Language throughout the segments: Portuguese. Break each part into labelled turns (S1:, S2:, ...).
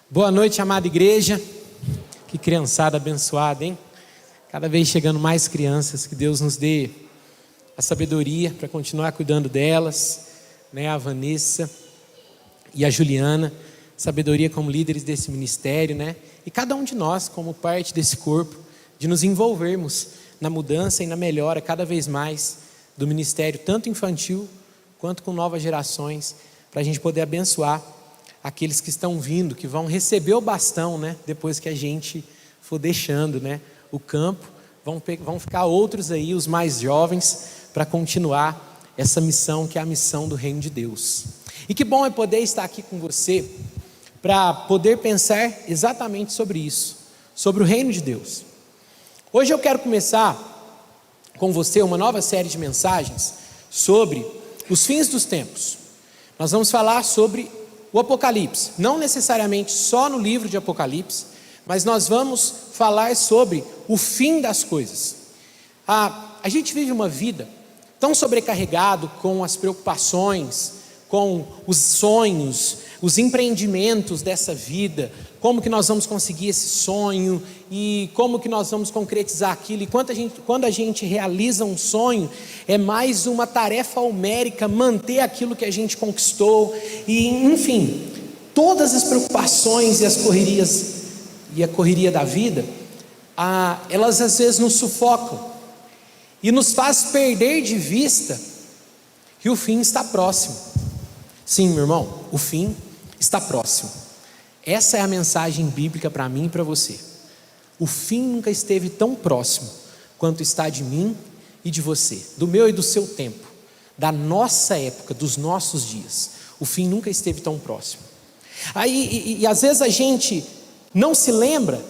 S1: Boa noite, amada igreja. Que criançada abençoada, hein? Cada vez chegando mais crianças, que Deus nos dê a sabedoria para continuar cuidando delas, né? A Vanessa e a Juliana, sabedoria como líderes desse ministério, né? E cada um de nós, como parte desse corpo, de nos envolvermos na mudança e na melhora cada vez mais do ministério, tanto infantil quanto com novas gerações, para a gente poder abençoar aqueles que estão vindo, que vão receber o bastão, né? Depois que a gente for deixando, né, o campo, vão ficar outros aí, os mais jovens, para continuar essa missão que é a missão do reino de Deus. E que bom é poder estar aqui com você, para poder pensar exatamente sobre isso, sobre o reino de Deus. Hoje eu quero começar com você uma nova série de mensagens sobre os fins dos tempos. Nós vamos falar sobre o Apocalipse, não necessariamente só no livro de Apocalipse, mas nós vamos falar sobre o fim das coisas. A gente vive uma vida tão sobrecarregado com as preocupações, com os sonhos, os empreendimentos dessa vida, como que nós vamos conseguir esse sonho e como que nós vamos concretizar aquilo. E quando a gente realiza um sonho, é mais uma tarefa homérica manter aquilo que a gente conquistou. E enfim, todas as preocupações e as correrias e a correria da vida, elas às vezes nos sufocam e nos faz perder de vista que o fim está próximo. Sim, meu irmão, o fim está próximo. Essa é a mensagem bíblica para mim e para você. O fim nunca esteve tão próximo quanto está de mim e de você, do meu e do seu tempo, da nossa época, dos nossos dias. O fim nunca esteve tão próximo. E às vezes a gente não se lembra,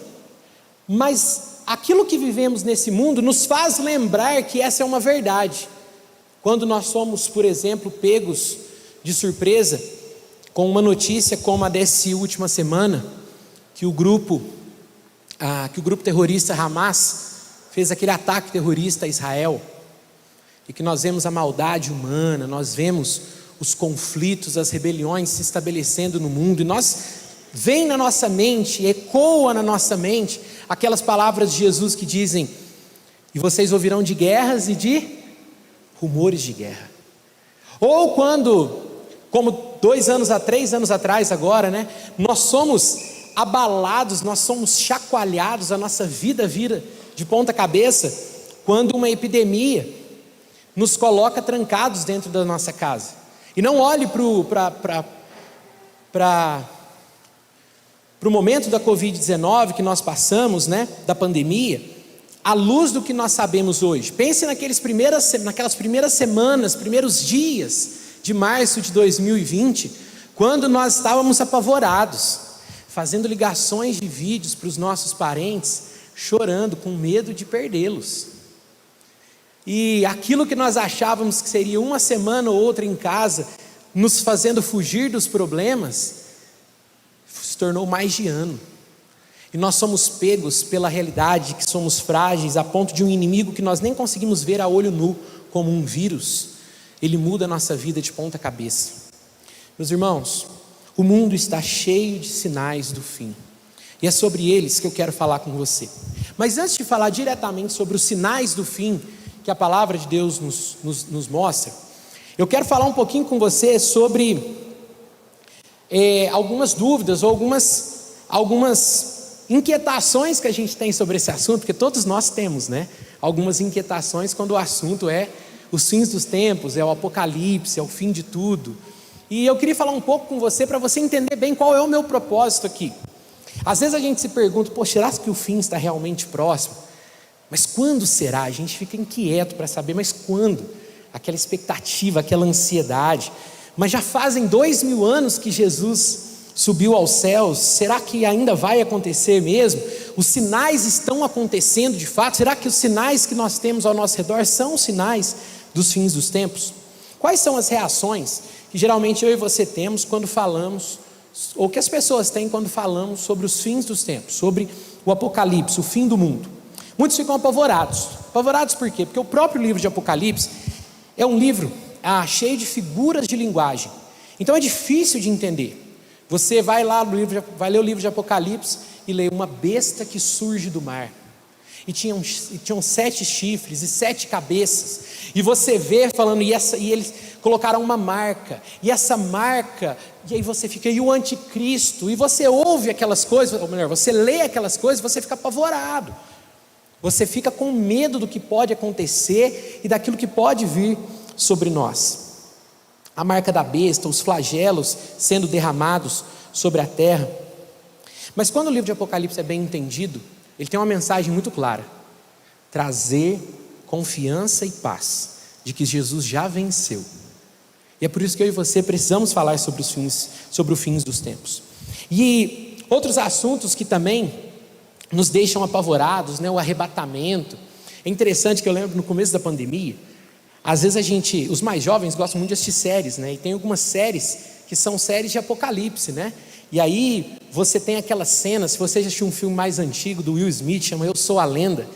S1: mas aquilo que vivemos nesse mundo nos faz lembrar que essa é uma verdade. Quando nós somos, por exemplo, pegos de surpresa com uma notícia como a dessa última semana, que o grupo terrorista Hamas fez aquele ataque terrorista a Israel, e que nós vemos a maldade humana, nós vemos os conflitos, as rebeliões se estabelecendo no mundo, e vem na nossa mente, ecoa na nossa mente aquelas palavras de Jesus que dizem: e vocês ouvirão de guerras e de rumores de guerra. Ou quando, como 3 anos atrás agora, né, nós somos abalados, nós somos chacoalhados, a nossa vida vira de ponta cabeça, quando uma epidemia nos coloca trancados dentro da nossa casa. E não olhe para o momento da Covid-19 que nós passamos, né, da pandemia, à luz do que nós sabemos hoje. Pense naquelas primeiras semanas, primeiros dias de março de 2020, quando nós estávamos apavorados, fazendo ligações de vídeos para os nossos parentes, chorando, com medo de perdê-los. E aquilo que nós achávamos que seria uma semana ou outra em casa, nos fazendo fugir dos problemas, se tornou mais de ano. E nós somos pegos pela realidade que somos frágeis, a ponto de um inimigo que nós nem conseguimos ver a olho nu, como um vírus, ele muda a nossa vida de ponta cabeça. Meus irmãos, o mundo está cheio de sinais do fim, e é sobre eles que eu quero falar com você. Mas antes de falar diretamente sobre os sinais do fim, que a palavra de Deus nos mostra, eu quero falar um pouquinho com você sobre algumas dúvidas ou algumas inquietações que a gente tem sobre esse assunto, porque todos nós temos, né? Algumas inquietações quando o assunto é os fins dos tempos, é o Apocalipse, é o fim de tudo. E eu queria falar um pouco com você, para você entender bem qual é o meu propósito aqui. Às vezes a gente se pergunta: será que o fim está realmente próximo? Mas quando será? A gente fica inquieto para saber, mas quando? Aquela expectativa, aquela ansiedade. Mas já fazem 2000 anos que Jesus subiu aos céus, será que ainda vai acontecer mesmo? Os sinais estão acontecendo de fato? Será que os sinais que nós temos ao nosso redor são os sinais dos fins dos tempos? Quais são as reações que geralmente eu e você temos quando falamos, ou que as pessoas têm quando falamos sobre os fins dos tempos, sobre o Apocalipse, o fim do mundo? Muitos ficam apavorados. Apavorados por quê? Porque o próprio livro de Apocalipse é um livro cheio de figuras de linguagem, então é difícil de entender. Você vai lá no livro, vai ler o livro de Apocalipse e lê uma besta que surge do mar. E tinham 7 chifres e 7 cabeças. E você vê falando, e eles colocaram uma marca. E essa marca, e aí você fica, e o anticristo? E você ouve aquelas coisas, ou melhor, você lê aquelas coisas, você fica apavorado. Você fica com medo do que pode acontecer e daquilo que pode vir sobre nós. A marca da besta, os flagelos sendo derramados sobre a terra. Mas quando o livro de Apocalipse é bem entendido, ele tem uma mensagem muito clara: trazer confiança e paz de que Jesus já venceu. E é por isso que eu e você precisamos falar sobre o fim dos tempos. E outros assuntos que também nos deixam apavorados, né? O arrebatamento. É interessante que eu lembro no começo da pandemia, às vezes os mais jovens gostam muito de assistir séries, né? E tem algumas séries que são séries de apocalipse, né? E aí você tem aquelas cenas, se você já assistiu um filme mais antigo do Will Smith, chama Eu Sou a Lenda,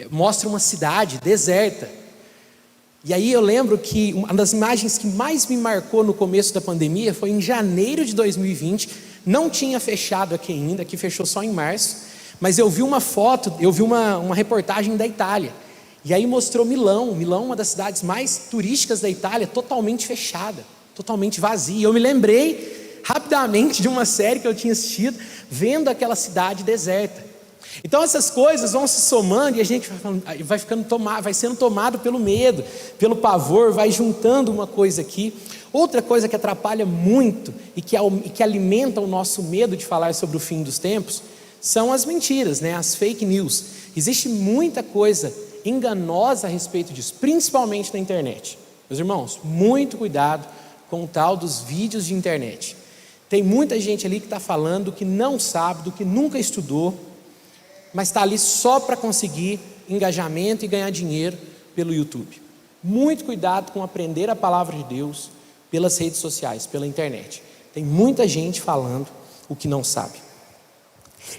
S1: mostra uma cidade deserta. E aí eu lembro que uma das imagens que mais me marcou no começo da pandemia foi em janeiro de 2020, não tinha fechado aqui ainda, aqui fechou só em março, mas eu vi uma foto, eu vi uma reportagem da Itália, e aí mostrou Milão, uma das cidades mais turísticas da Itália, totalmente fechada, totalmente vazia. Eu me lembrei rapidamente de uma série que eu tinha assistido, vendo aquela cidade deserta. Então essas coisas vão se somando e a gente vai sendo tomado pelo medo, pelo pavor, vai juntando uma coisa aqui. Outra coisa que atrapalha muito e que alimenta o nosso medo de falar sobre o fim dos tempos são as mentiras, né? As fake news. Existe muita coisa enganosa a respeito disso, principalmente na internet. Meus irmãos, muito cuidado com o tal dos vídeos de internet. Tem muita gente ali que está falando do que não sabe, do que nunca estudou, mas está ali só para conseguir engajamento e ganhar dinheiro pelo YouTube. Muito cuidado com aprender a palavra de Deus pelas redes sociais, pela internet. Tem muita gente falando o que não sabe.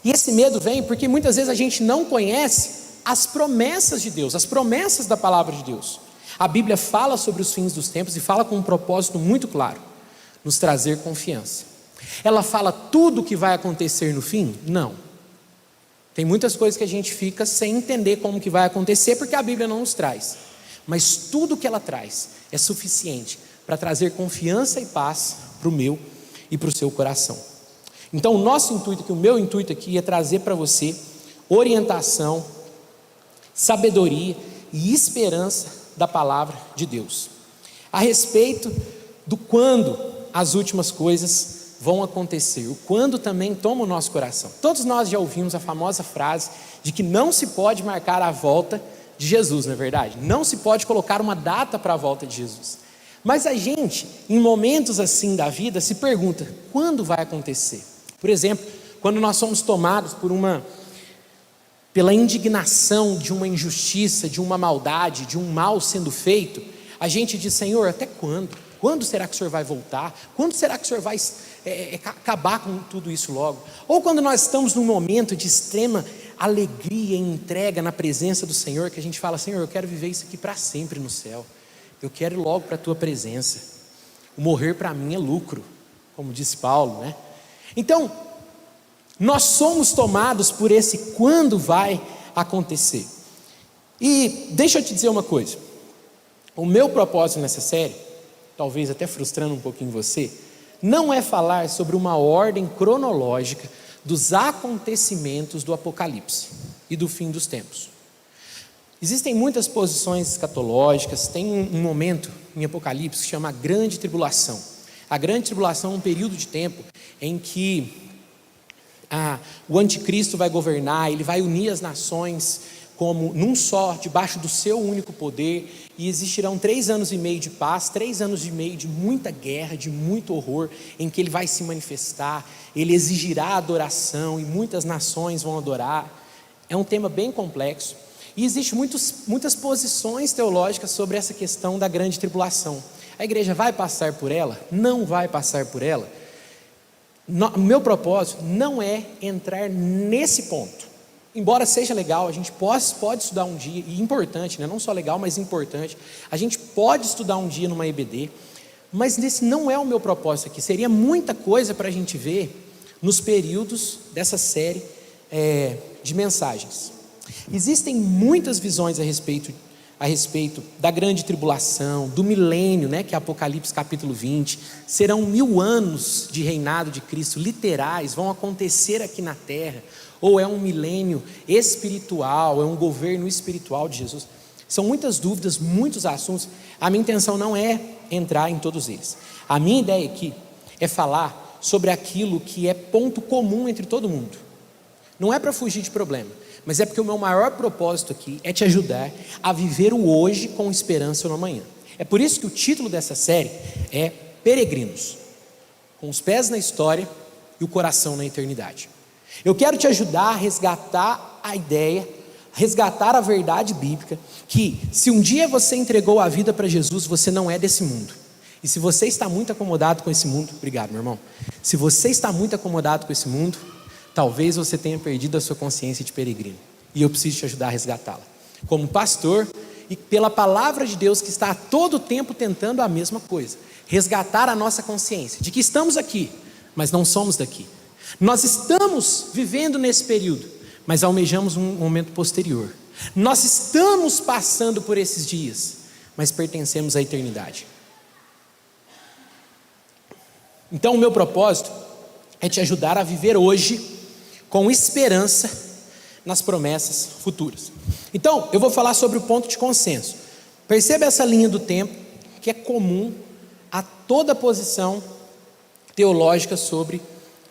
S1: E esse medo vem porque muitas vezes a gente não conhece as promessas de Deus, as promessas da palavra de Deus. A Bíblia fala sobre os fins dos tempos e fala com um propósito muito claro: nos trazer confiança. Ela fala tudo o que vai acontecer no fim? Não. Tem muitas coisas que a gente fica sem entender como que vai acontecer, porque a Bíblia não nos traz. Mas tudo que ela traz é suficiente para trazer confiança e paz para o meu e para o seu coração. Então o nosso intuito aqui, o meu intuito aqui é trazer para você orientação, sabedoria e esperança da palavra de Deus, a respeito do quando as últimas coisas vão acontecer, o quando também toma o nosso coração. Todos nós já ouvimos a famosa frase de que não se pode marcar a volta de Jesus, não é verdade? Não se pode colocar uma data para a volta de Jesus. Mas a gente, em momentos assim da vida, se pergunta: quando vai acontecer? Por exemplo, quando nós somos tomados pela indignação de uma injustiça, de uma maldade, de um mal sendo feito, a gente diz: Senhor, até quando? Quando será que o Senhor vai voltar? Quando será que o Senhor vai acabar com tudo isso logo? Ou quando nós estamos num momento de extrema alegria e entrega na presença do Senhor, que a gente fala: Senhor, eu quero viver isso aqui para sempre no céu, eu quero ir logo para a Tua presença, o morrer para mim é lucro, como disse Paulo, né? Então, nós somos tomados por esse quando vai acontecer. E deixa eu te dizer uma coisa: o meu propósito nessa série, talvez até frustrando um pouquinho você, não é falar sobre uma ordem cronológica dos acontecimentos do Apocalipse e do fim dos tempos. Existem muitas posições escatológicas. Tem um momento em Apocalipse que chama a Grande Tribulação. A Grande Tribulação é um período de tempo em que o anticristo vai governar, ele vai unir as nações como num só, debaixo do seu único poder, e existirão 3 anos e meio de paz, 3 anos e meio de muita guerra, de muito horror, em que ele vai se manifestar, ele exigirá adoração e muitas nações vão adorar. É um tema bem complexo e existem muitas posições teológicas sobre essa questão da grande tribulação. A igreja vai passar por ela? Não vai passar por ela? Meu propósito não é entrar nesse ponto. Embora seja legal, a gente pode estudar um dia, e importante, né? Não só legal, mas importante, a gente pode estudar um dia numa EBD, Mas esse não é o meu propósito aqui. Seria muita coisa para a gente ver nos períodos dessa série de mensagens. Existem muitas visões a respeito da grande tribulação, do milênio, que é Apocalipse capítulo 20. Serão 1000 anos de reinado de Cristo literais, vão acontecer aqui na terra, ou é um milênio espiritual, é um governo espiritual de Jesus. São muitas dúvidas, muitos assuntos. A minha intenção não é entrar em todos eles. A minha ideia aqui é falar sobre aquilo que é ponto comum entre todo mundo. Não é para fugir de problema, mas é porque o meu maior propósito aqui é te ajudar a viver o hoje com esperança no amanhã. É por isso que o título dessa série é Peregrinos, com os pés na história e o coração na eternidade. Eu quero te ajudar a resgatar a ideia, resgatar a verdade bíblica, que se um dia você entregou a vida para Jesus, você não é desse mundo. E se você está muito acomodado com esse mundo, obrigado, meu irmão. Se você está muito acomodado com esse mundo, talvez você tenha perdido a sua consciência de peregrino. E eu preciso te ajudar a resgatá-la. Como pastor e pela palavra de Deus que está a todo tempo tentando a mesma coisa. Resgatar a nossa consciência de que estamos aqui, mas não somos daqui. Nós estamos vivendo nesse período, mas almejamos um momento posterior. Nós estamos passando por esses dias, mas pertencemos à eternidade. Então o meu propósito é te ajudar a viver hoje com esperança nas promessas futuras. Então eu vou falar sobre o ponto de consenso. Perceba essa linha do tempo que é comum a toda posição teológica sobre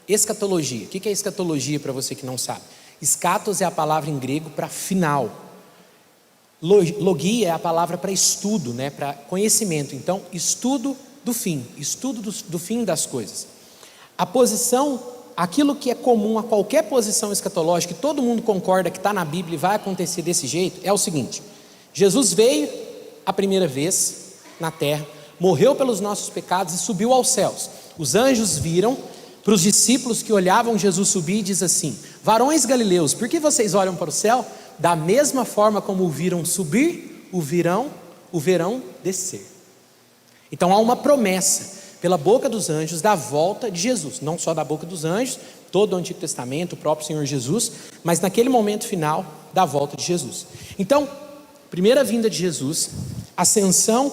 S1: escatologia. O que é escatologia para você que não sabe? Escatos é a palavra em grego para final. Logia é a palavra para estudo, para conhecimento. Então, estudo do fim, estudo do fim das coisas. A posição, aquilo que é comum a qualquer posição escatológica, que todo mundo concorda que está na Bíblia e vai acontecer desse jeito, é o seguinte: Jesus veio a primeira vez na terra, morreu pelos nossos pecados e subiu aos céus. Os anjos viram, para os discípulos que olhavam Jesus subir, e diz assim: varões galileus, por que vocês olham para o céu? Da mesma forma como o viram subir, o verão descer. Então há uma promessa pela boca dos anjos da volta de Jesus, não só da boca dos anjos, todo o Antigo Testamento, o próprio Senhor Jesus, mas naquele momento final da volta de Jesus. Então, primeira vinda de Jesus, ascensão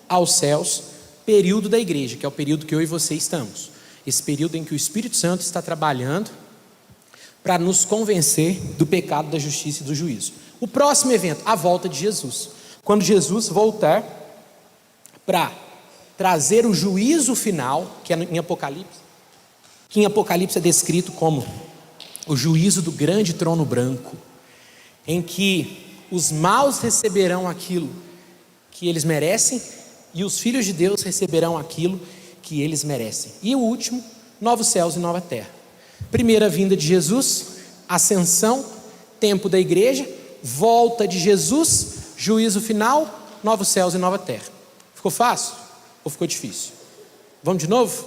S1: aos céus, período da igreja, que é o período que eu e você estamos. Esse período em que o Espírito Santo está trabalhando para nos convencer do pecado, da justiça e do juízo. O próximo evento, a volta de Jesus. Quando Jesus voltar para trazer o juízo final, que é em Apocalipse, que em Apocalipse é descrito como o juízo do grande trono branco, em que os maus receberão aquilo que eles merecem e os filhos de Deus receberão aquilo que eles merecem. E o último, novos céus e nova terra. Primeira vinda de Jesus, ascensão, tempo da igreja, volta de Jesus, juízo final, novos céus e nova terra. Ficou fácil ou ficou difícil? Vamos de novo?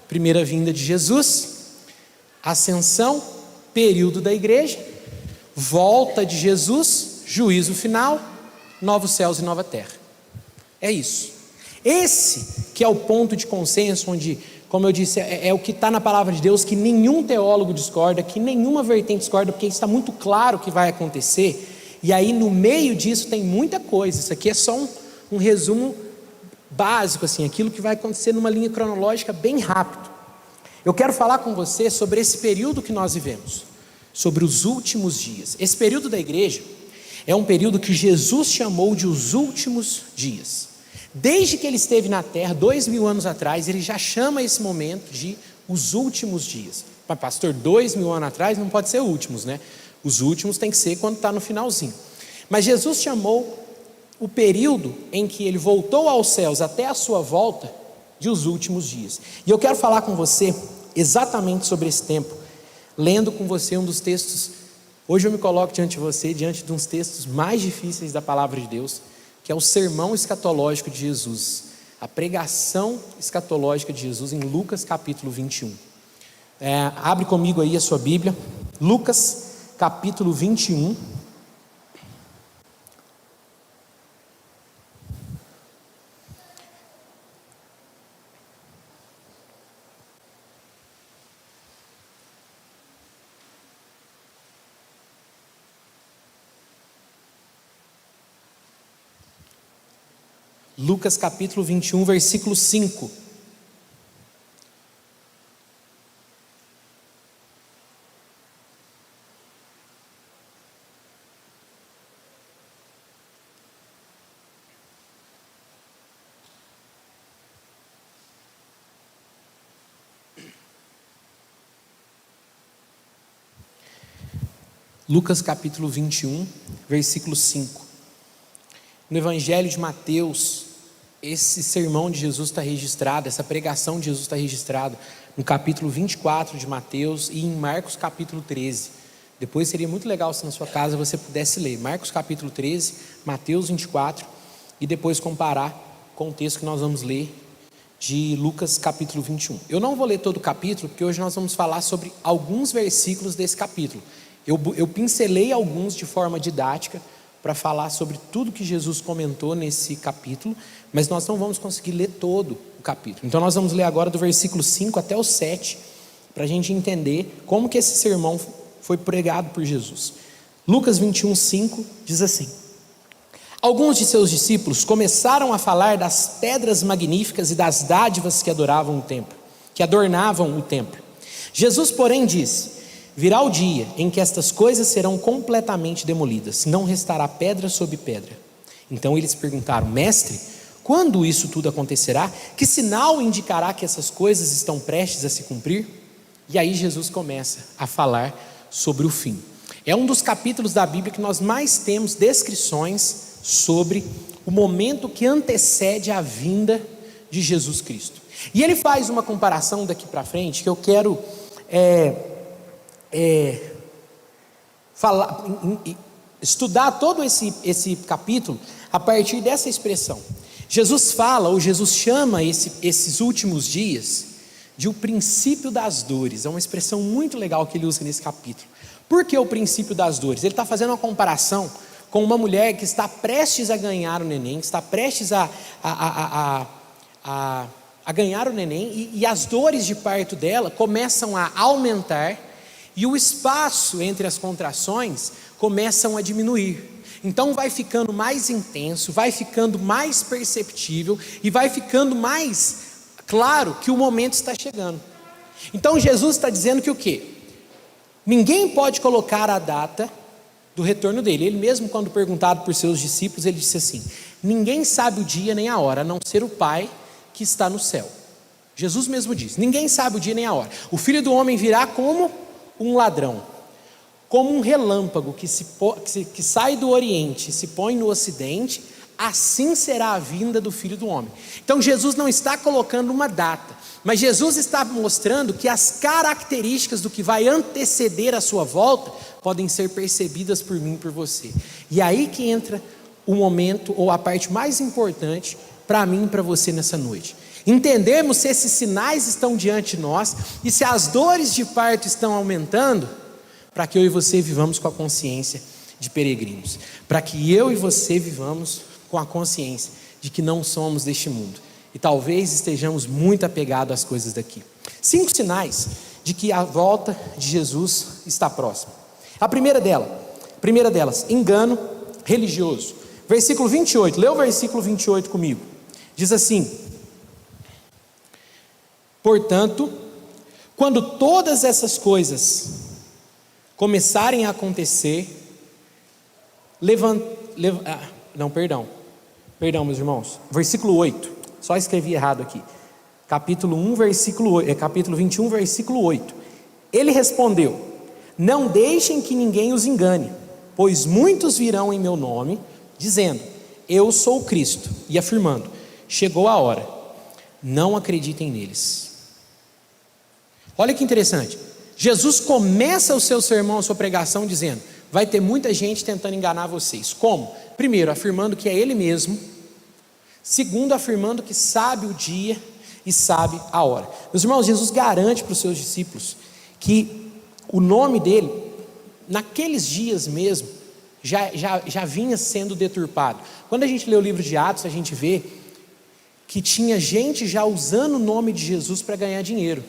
S1: Primeira vinda de Jesus, ascensão, período da igreja, volta de Jesus, juízo final, novos céus e nova terra. É isso. Esse que é o ponto de consenso, onde, como eu disse, é o que está na palavra de Deus, que nenhum teólogo discorda, que nenhuma vertente discorda, porque está muito claro o que vai acontecer. E aí no meio disso tem muita coisa. Isso aqui é só um resumo básico, assim, aquilo que vai acontecer numa linha cronológica bem rápido. Eu quero falar com você sobre esse período que nós vivemos, sobre os últimos dias. Esse período da igreja é um período que Jesus chamou de os últimos dias. Desde que ele esteve na terra, 2000 anos atrás, ele já chama esse momento de os últimos dias. Mas pastor, 2000 anos atrás não pode ser últimos, Os últimos tem que ser quando está no finalzinho. Mas Jesus chamou o período em que ele voltou aos céus até a sua volta de os últimos dias. E eu quero falar com você exatamente sobre esse tempo, lendo com você um dos textos. Hoje eu me coloco diante de você, diante de uns textos mais difíceis da palavra de Deus, que é o sermão escatológico de Jesus, a pregação escatológica de Jesus em Lucas capítulo 21. Abre comigo aí a sua Bíblia, Lucas capítulo 21. Lucas capítulo 21, versículo 5. Lucas capítulo 21, versículo 5. No Evangelho de Mateus, esse sermão de Jesus está registrado, essa pregação de Jesus está registrada no capítulo 24 de Mateus e em Marcos capítulo 13. Depois seria muito legal se na sua casa você pudesse ler Marcos capítulo 13, Mateus 24 e depois comparar com o texto que nós vamos ler de Lucas capítulo 21. Eu não vou ler todo o capítulo, porque hoje nós vamos falar sobre alguns versículos desse capítulo. Eu pincelei alguns de forma didática para falar sobre tudo que Jesus comentou nesse capítulo, mas nós não vamos conseguir ler todo o capítulo. Então nós vamos ler agora do versículo 5 até o 7, para a gente entender como que esse sermão foi pregado por Jesus. Lucas 21, 5 diz assim: alguns de seus discípulos começaram a falar das pedras magníficas e das dádivas que adornavam o templo. Jesus, porém, disse: virá o dia em que estas coisas serão completamente demolidas, não restará pedra sobre pedra. Então eles perguntaram: mestre, quando isso tudo acontecerá? Que sinal indicará que essas coisas estão prestes a se cumprir? E aí Jesus começa a falar sobre o fim. É um dos capítulos da Bíblia que nós mais temos descrições sobre o momento que antecede a vinda de Jesus Cristo. E ele faz uma comparação daqui para frente que eu quero estudar todo esse capítulo a partir dessa expressão. Jesus fala, ou Jesus chama esses últimos dias de o princípio das dores. É uma expressão muito legal que ele usa nesse capítulo. Por que o princípio das dores? Ele está fazendo uma comparação com uma mulher que está prestes a ganhar o neném, que está prestes a ganhar o neném, e as dores de parto dela começam a aumentar, e o espaço entre as contrações começam a diminuir. Então vai ficando mais intenso, vai ficando mais perceptível e vai ficando mais claro que o momento está chegando. Então Jesus está dizendo que o quê? Ninguém pode colocar a data do retorno dele. Ele mesmo, quando perguntado por seus discípulos, ele disse assim: ninguém sabe o dia nem a hora, a não ser o Pai que está no céu. Jesus mesmo diz: ninguém sabe o dia nem a hora. O Filho do Homem virá como um ladrão, como um relâmpago que sai do Oriente e se põe no Ocidente, assim será a vinda do Filho do Homem. Então Jesus não está colocando uma data, mas Jesus está mostrando que as características do que vai anteceder a sua volta podem ser percebidas por mim e por você. E aí que entra o momento, ou a parte mais importante para mim e para você nessa noite. Entendermos se esses sinais estão diante de nós e se as dores de parto estão aumentando, para que eu e você vivamos com a consciência de peregrinos, para que eu e você vivamos com a consciência de que não somos deste mundo e talvez estejamos muito apegados às coisas daqui. 5 sinais de que a volta de Jesus está próxima. A primeira delas, engano religioso. Versículo 28, lê o versículo 28 comigo. Diz assim: portanto, quando todas essas coisas começarem a acontecer, perdão meus irmãos, versículo 8, só escrevi errado aqui, capítulo 21, versículo 8, ele respondeu: não deixem que ninguém os engane, pois muitos virão em meu nome, dizendo: eu sou o Cristo, e afirmando: chegou a hora, não acreditem neles. Olha que interessante, Jesus começa o seu sermão, a sua pregação dizendo: vai ter muita gente tentando enganar vocês. Como? Primeiro, afirmando que é Ele mesmo. Segundo, afirmando que sabe o dia e sabe a hora. Meus irmãos, Jesus garante para os seus discípulos que o nome dele, naqueles dias mesmo, já vinha sendo deturpado. Quando a gente lê o livro de Atos, a gente vê que tinha gente já usando o nome de Jesus para ganhar dinheiro.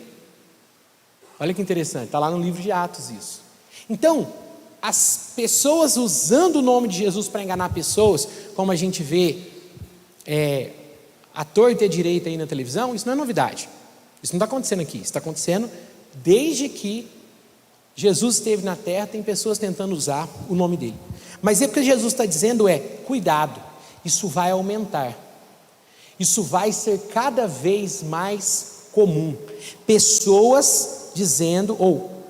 S1: Olha que interessante, está lá no livro de Atos isso. Então, as pessoas usando o nome de Jesus para enganar pessoas, como a gente vê à torta e à direita aí na televisão, isso não é novidade. Isso não está acontecendo aqui. Isso está acontecendo desde que Jesus esteve na terra, tem pessoas tentando usar o nome dele. Mas o que Jesus está dizendo é, cuidado, isso vai aumentar. Isso vai ser cada vez mais comum. Pessoas dizendo ou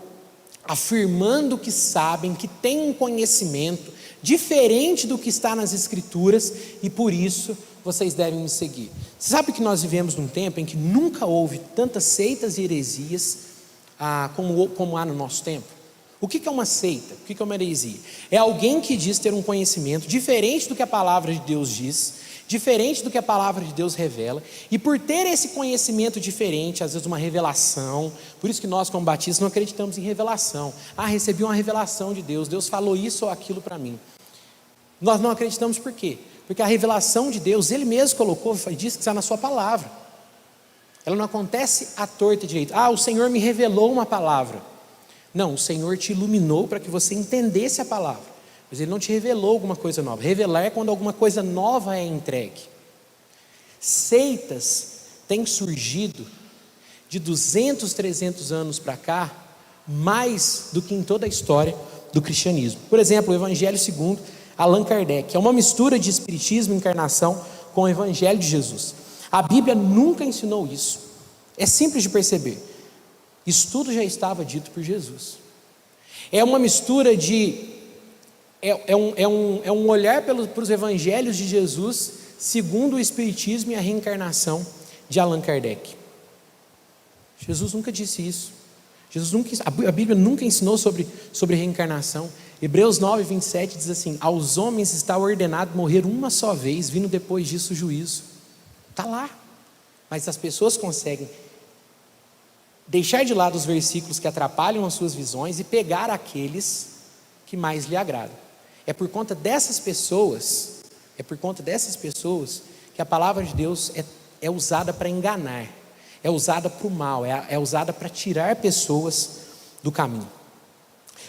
S1: afirmando que sabem, que têm um conhecimento diferente do que está nas Escrituras e por isso vocês devem me seguir. Você sabe que nós vivemos num tempo em que nunca houve tantas seitas e heresias como há no nosso tempo? O que é uma seita? O que é uma heresia? É alguém que diz ter um conhecimento diferente do que a palavra de Deus diz, diferente do que a palavra de Deus revela, e por ter esse conhecimento diferente, às vezes uma revelação, por isso que nós como batistas não acreditamos em revelação. Recebi uma revelação de Deus, Deus falou isso ou aquilo para mim. Nós não acreditamos por quê? Porque a revelação de Deus, Ele mesmo colocou, disse que está na sua palavra. Ela não acontece à torta e direito. O Senhor me revelou uma palavra. Não, o Senhor te iluminou para que você entendesse a palavra. Mas Ele não te revelou alguma coisa nova. Revelar é quando alguma coisa nova é entregue. Seitas têm surgido de 200, 300 anos para cá, mais do que em toda a história do cristianismo. Por exemplo, o Evangelho segundo Allan Kardec. É uma mistura de espiritismo e encarnação com o Evangelho de Jesus. A Bíblia nunca ensinou isso. É simples de perceber. Isso tudo já estava dito por Jesus. É uma mistura de... É um olhar para os evangelhos de Jesus segundo o espiritismo e a reencarnação de Allan Kardec. Jesus nunca disse isso. A Bíblia nunca ensinou sobre reencarnação. Hebreus 9, 27 diz assim: aos homens está ordenado morrer uma só vez, vindo depois disso o juízo. Está lá. Mas as pessoas conseguem deixar de lado os versículos que atrapalham as suas visões e pegar aqueles que mais lhe agradam. É por conta dessas pessoas que a palavra de Deus é usada para enganar, é usada para o mal, é usada para tirar pessoas do caminho.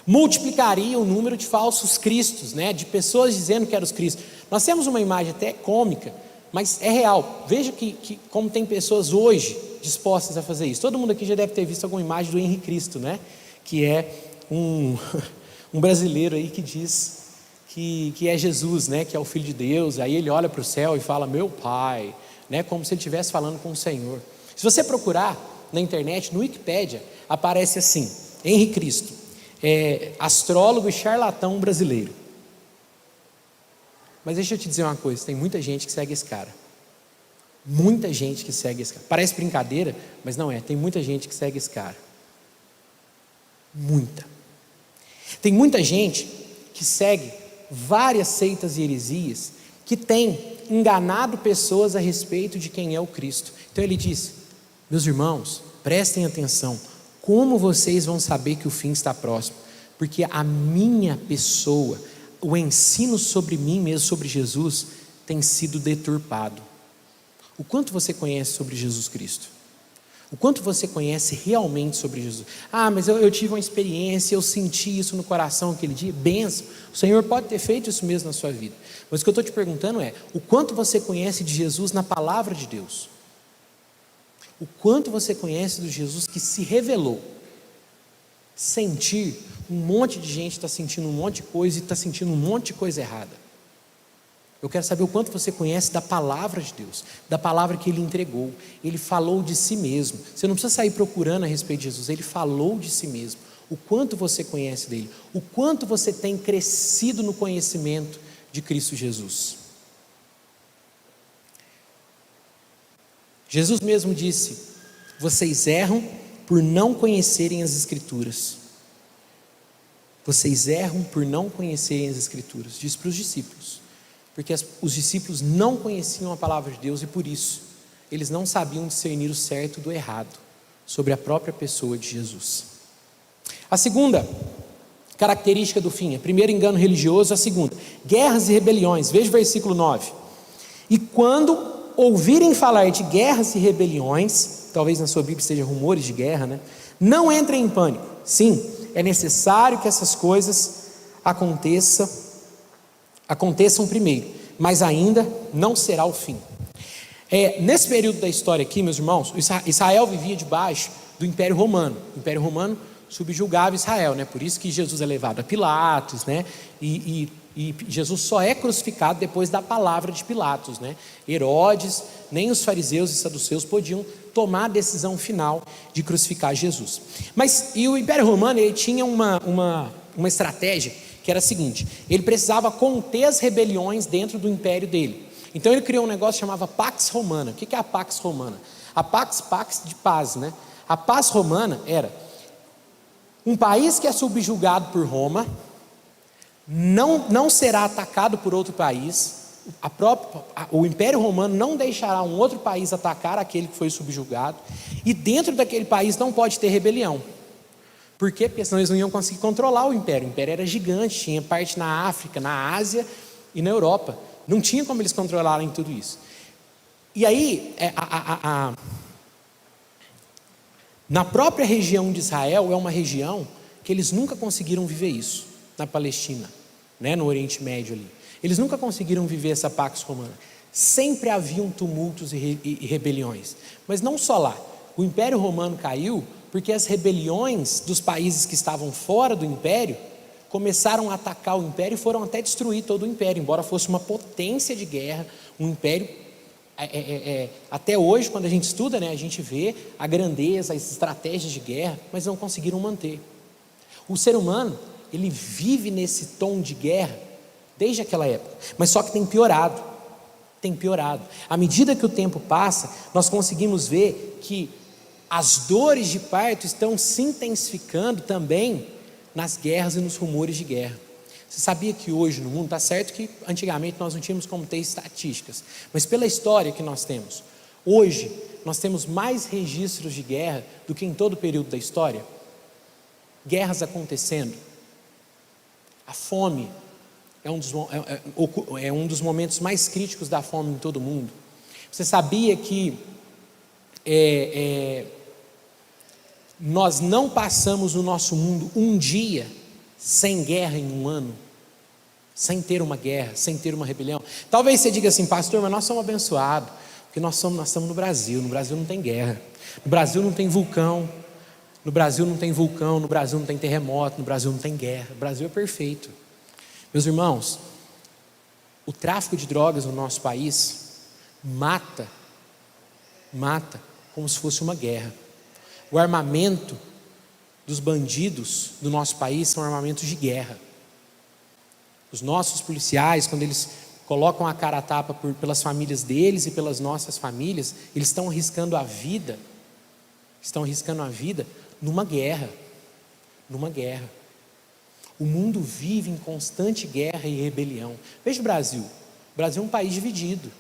S1: Multiplicaria o número de falsos cristos, de pessoas dizendo que eram os cristos. Nós temos uma imagem até cômica, mas é real. Veja que como tem pessoas hoje dispostas a fazer isso. Todo mundo aqui já deve ter visto alguma imagem do Henrique Cristo, que é um brasileiro aí que diz que é Jesus, que é o Filho de Deus. Aí ele olha para o céu e fala, meu Pai, como se ele estivesse falando com o Senhor. Se você procurar na internet, no Wikipédia, aparece assim, Henrique Cristo, astrólogo e charlatão brasileiro. Mas deixa eu te dizer uma coisa, tem muita gente que segue esse cara. Muita gente que segue esse cara. Parece brincadeira, mas não é. Tem muita gente que segue esse cara. Muita. Tem muita gente que segue várias seitas e heresias que tem enganado pessoas a respeito de quem é o Cristo. Então ele diz, meus irmãos, prestem atenção, como vocês vão saber que o fim está próximo? Porque a minha pessoa, o ensino sobre mim mesmo, sobre Jesus, tem sido deturpado. O quanto você conhece sobre Jesus Cristo? O quanto você conhece realmente sobre Jesus? Mas eu tive uma experiência, eu senti isso no coração aquele dia, benção. O Senhor pode ter feito isso mesmo na sua vida. Mas o que eu estou te perguntando é, o quanto você conhece de Jesus na palavra de Deus? O quanto você conhece do Jesus que se revelou? Sentir, um monte de gente está sentindo um monte de coisa e está sentindo um monte de coisa errada. Eu quero saber o quanto você conhece da palavra de Deus, da palavra que Ele entregou. Ele falou de si mesmo. Você não precisa sair procurando a respeito de Jesus. Ele falou de si mesmo. O quanto você conhece dele. O quanto você tem crescido no conhecimento de Cristo Jesus. Jesus mesmo disse, vocês erram por não conhecerem as Escrituras. Vocês erram por não conhecerem as Escrituras. Diz para os discípulos. Porque os discípulos não conheciam a palavra de Deus e por isso eles não sabiam discernir o certo do errado sobre a própria pessoa de Jesus. A segunda característica do fim, a primeira engano religioso, a segunda, guerras e rebeliões. Veja o versículo 9. E quando ouvirem falar de guerras e rebeliões, talvez na sua Bíblia esteja rumores de guerra, não entrem em pânico. Sim, é necessário que essas coisas aconteçam primeiro, mas ainda não será o fim. Nesse período da história aqui, meus irmãos, Israel vivia debaixo do Império Romano. O Império Romano subjugava Israel, né? Por isso que Jesus é levado a Pilatos, né? E Jesus só é crucificado depois da palavra de Pilatos, né? Herodes, nem os fariseus e saduceus podiam tomar a decisão final de crucificar Jesus. E o Império Romano, ele tinha uma estratégia que era a seguinte: ele precisava conter as rebeliões dentro do império dele. Então ele criou um negócio que chamava Pax Romana. O que é a Pax Romana? A Pax de paz, né? A paz romana era um país que é subjugado por Roma, não será atacado por outro país. O Império Romano não deixará um outro país atacar aquele que foi subjugado, e dentro daquele país não pode ter rebelião. Por quê? Porque senão eles não iam conseguir controlar o império. O império era gigante, tinha parte na África, na Ásia e na Europa. Não tinha como eles controlarem tudo isso. E aí, na própria região de Israel, é uma região que eles nunca conseguiram viver isso. Na Palestina, né, no Oriente Médio ali. Eles nunca conseguiram viver essa Pax Romana. Sempre haviam tumultos e rebeliões. Mas não só lá. O Império Romano caiu porque as rebeliões dos países que estavam fora do Império começaram a atacar o Império e foram até destruir todo o Império. Embora fosse uma potência de guerra, um Império... até hoje, quando a gente estuda, né, a gente vê a grandeza, as estratégias de guerra, mas não conseguiram manter. O ser humano, ele vive nesse tom de guerra desde aquela época, mas só que tem piorado. À medida que o tempo passa, nós conseguimos ver que as dores de parto estão se intensificando também nas guerras e nos rumores de guerra. Você sabia que hoje no mundo, está certo que antigamente nós não tínhamos como ter estatísticas, mas pela história que nós temos, hoje nós temos mais registros de guerra do que em todo o período da história? Guerras acontecendo. A fome é um dos momentos mais críticos da fome em todo o mundo. Você sabia que nós não passamos no nosso mundo um dia sem guerra em um ano? Sem ter uma guerra, sem ter uma rebelião? Talvez você diga assim: pastor, mas nós somos abençoados, porque nós estamos no Brasil não tem guerra, no Brasil não tem vulcão, no Brasil não tem terremoto, no Brasil não tem guerra, o Brasil é perfeito. Meus irmãos, o tráfico de drogas no nosso país mata como se fosse uma guerra. O armamento dos bandidos do nosso país são armamentos de guerra. Os nossos policiais, quando eles colocam a cara a tapa pelas famílias deles e pelas nossas famílias, eles estão arriscando a vida numa guerra. O mundo vive em constante guerra e rebelião. Veja o Brasil. O Brasil é um país dividido.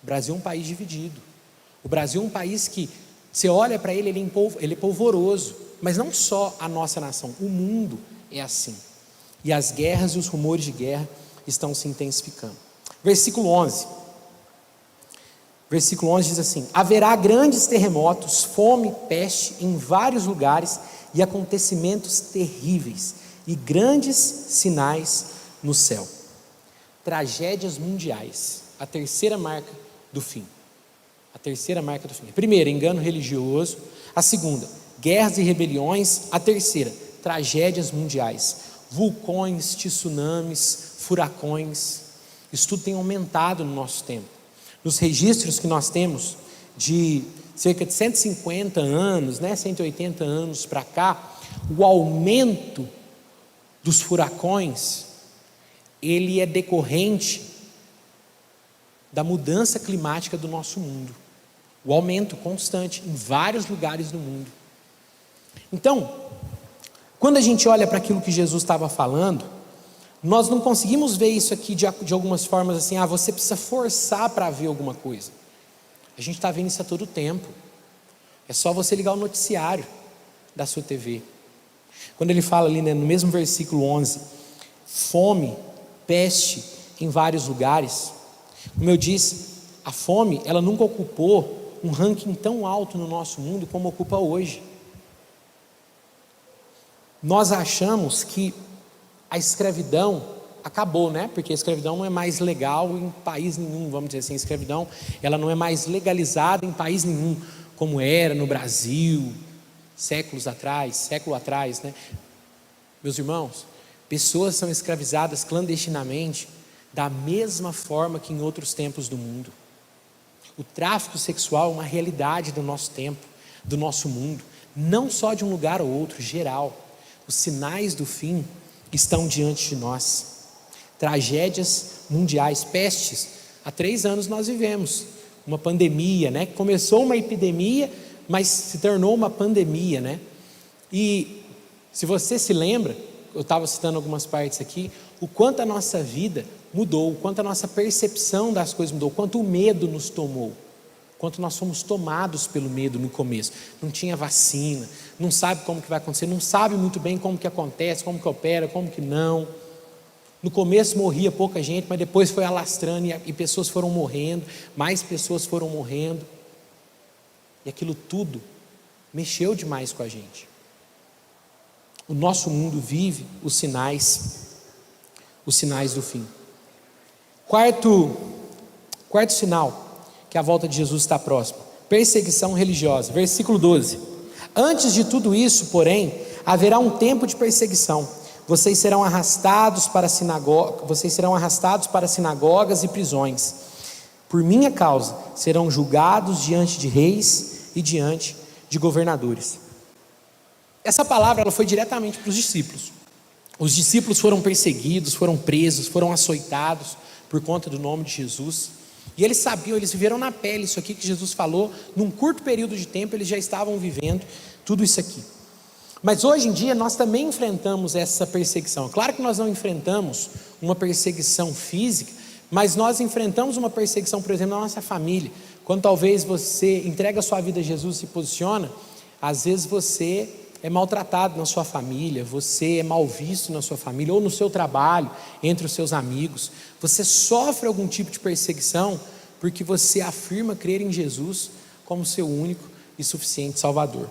S1: O Brasil é um país que, você olha para ele, ele é polvoroso. Mas não só a nossa nação, o mundo é assim. E as guerras e os rumores de guerra estão se intensificando. Versículo 11. Versículo 11 diz assim: haverá grandes terremotos, fome, peste em vários lugares e acontecimentos terríveis e grandes sinais no céu. Tragédias mundiais, a terceira marca do fim. A primeira, engano religioso. A segunda, guerras e rebeliões. A terceira, tragédias mundiais, vulcões, tsunamis, furacões. Isso tudo tem aumentado no nosso tempo. Nos registros que nós temos de cerca de 150 anos, 180 anos para cá, o aumento dos furacões, ele é decorrente da mudança climática do nosso mundo. O aumento constante em vários lugares do mundo. Então, quando a gente olha para aquilo que Jesus estava falando, nós não conseguimos ver isso aqui de algumas formas assim: você precisa forçar para ver alguma coisa. A gente está vendo isso a todo tempo. É só você ligar o noticiário da sua TV. Quando ele fala ali, no mesmo versículo 11, fome, peste em vários lugares. Como eu disse, a fome, ela nunca ocupou um ranking tão alto no nosso mundo como ocupa hoje. Nós achamos que a escravidão acabou, né? Porque a escravidão não é mais legal em país nenhum, vamos dizer assim. A escravidão, ela não é mais legalizada em país nenhum, como era no Brasil, século atrás, né? Meus irmãos, pessoas são escravizadas clandestinamente da mesma forma que em outros tempos do mundo. O tráfico sexual é uma realidade do nosso tempo, do nosso mundo, não só de um lugar ou outro, geral. Os sinais do fim estão diante de nós. Tragédias mundiais, pestes. Há 3 anos nós vivemos uma pandemia, né? Começou uma epidemia, mas se tornou uma pandemia, né? E se você se lembra, eu estava citando algumas partes aqui, o quanto a nossa vida mudou, o quanto a nossa percepção das coisas mudou, o quanto o medo nos tomou, o quanto nós fomos tomados pelo medo no começo. Não tinha vacina, não sabe como que vai acontecer, não sabe muito bem como que acontece, como que opera, como que não. No começo morria pouca gente, mas depois foi alastrando e pessoas foram morrendo, mais pessoas foram morrendo. E aquilo tudo mexeu demais com a gente. O nosso mundo vive os sinais do fim. Quarto sinal que a volta de Jesus está próxima: perseguição religiosa. Versículo 12: antes de tudo isso, porém, haverá um tempo de perseguição. Vocês serão arrastados para sinagogas e prisões. Por minha causa serão julgados diante de reis e diante de governadores. Essa palavra ela foi diretamente para os discípulos. Os discípulos foram perseguidos, foram presos, foram açoitados por conta do nome de Jesus. E eles sabiam, eles viveram na pele isso aqui que Jesus falou. Num curto período de tempo eles já estavam vivendo tudo isso aqui. Mas hoje em dia nós também enfrentamos essa perseguição. Claro que nós não enfrentamos uma perseguição física, mas nós enfrentamos uma perseguição, por exemplo, na nossa família. Quando talvez você entrega a sua vida a Jesus e se posiciona, às vezes você é maltratado na sua família, você é mal visto na sua família, ou no seu trabalho, entre os seus amigos. Você sofre algum tipo de perseguição porque você afirma crer em Jesus como seu único e suficiente Salvador.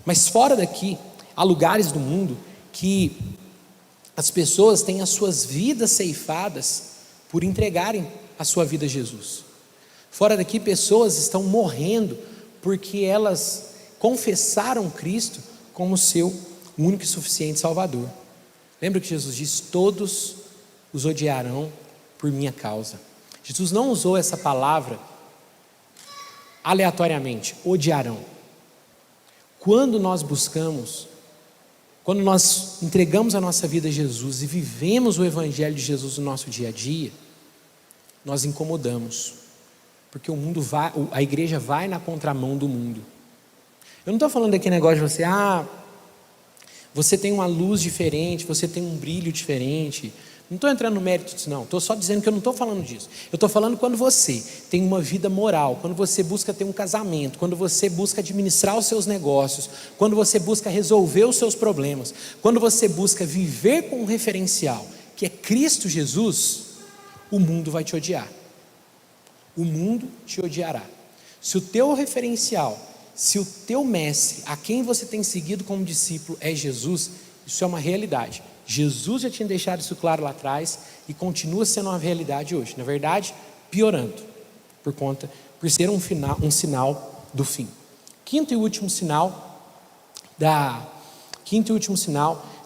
S1: Mas fora daqui, há lugares do mundo que as pessoas têm as suas vidas ceifadas por entregarem a sua vida a Jesus. Fora daqui, pessoas estão morrendo porque elas confessaram Cristo como seu único e suficiente Salvador. Lembra que Jesus diz: todos os odiarão por minha causa. Jesus não usou essa palavra aleatoriamente, odiarão. Quando nós entregamos a nossa vida a Jesus e vivemos o Evangelho de Jesus no nosso dia a dia, nós incomodamos, porque a igreja vai na contramão do mundo. Eu não estou falando aqui negócio de você tem uma luz diferente, você tem um brilho diferente. Não estou entrando no mérito disso, não. Estou só dizendo que eu não estou falando disso. Eu estou falando quando você tem uma vida moral, quando você busca ter um casamento, quando você busca administrar os seus negócios, quando você busca resolver os seus problemas, quando você busca viver com um referencial, que é Cristo Jesus, o mundo vai te odiar. O mundo te odiará. Se o teu referencial, se o teu mestre, a quem você tem seguido como discípulo é Jesus, isso é uma realidade. Jesus já tinha deixado isso claro lá atrás e continua sendo uma realidade hoje. Na verdade, piorando, por ser um sinal do fim. Quinto e último sinal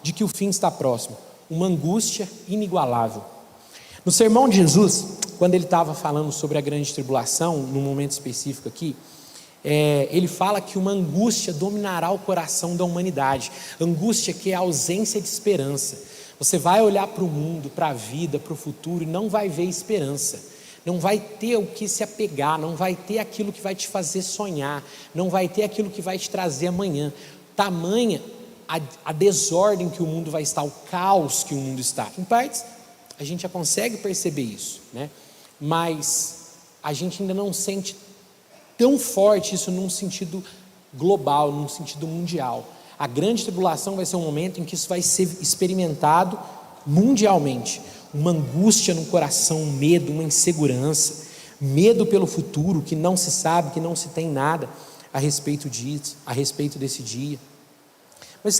S1: de que o fim está próximo: uma angústia inigualável. No sermão de Jesus, quando ele estava falando sobre a grande tribulação, num momento específico aqui, ele fala que uma angústia dominará o coração da humanidade. Angústia que é a ausência de esperança. Você vai olhar para o mundo, para a vida, para o futuro e não vai ver esperança. Não vai ter o que se apegar, não vai ter aquilo que vai te fazer sonhar, não vai ter aquilo que vai te trazer amanhã. Tamanha a desordem que o mundo vai estar, o caos que o mundo está. Em partes, a gente já consegue perceber isso, né? Mas a gente ainda não sente tão forte isso num sentido global, num sentido mundial. A grande tribulação vai ser um momento em que isso vai ser experimentado mundialmente. Uma angústia no coração, um medo, uma insegurança, medo pelo futuro, que não se sabe, que não se tem nada a respeito disso, a respeito desse dia. Mas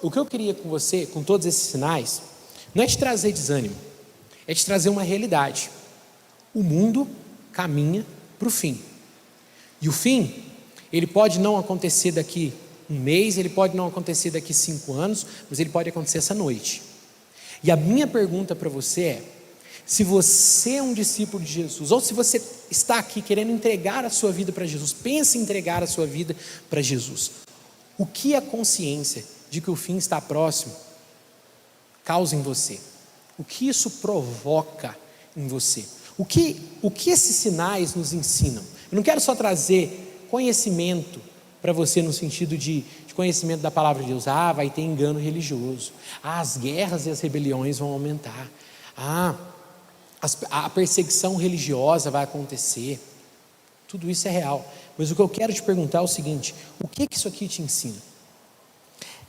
S1: o que eu queria com você, com todos esses sinais, não é te trazer desânimo, é te trazer uma realidade. O mundo caminha para o fim. E o fim, ele pode não acontecer daqui um mês, ele pode não acontecer daqui 5 anos, mas ele pode acontecer essa noite. E a minha pergunta para você é: se você é um discípulo de Jesus, ou se você está aqui querendo entregar a sua vida para Jesus, pense em entregar a sua vida para Jesus, o que a consciência de que o fim está próximo causa em você? O que isso provoca em você? O que esses sinais nos ensinam? Eu não quero só trazer conhecimento para você no sentido de conhecimento da palavra de Deus. Vai ter engano religioso. As guerras e as rebeliões vão aumentar. A perseguição religiosa vai acontecer. Tudo isso é real. Mas o que eu quero te perguntar é o seguinte: o que isso aqui te ensina?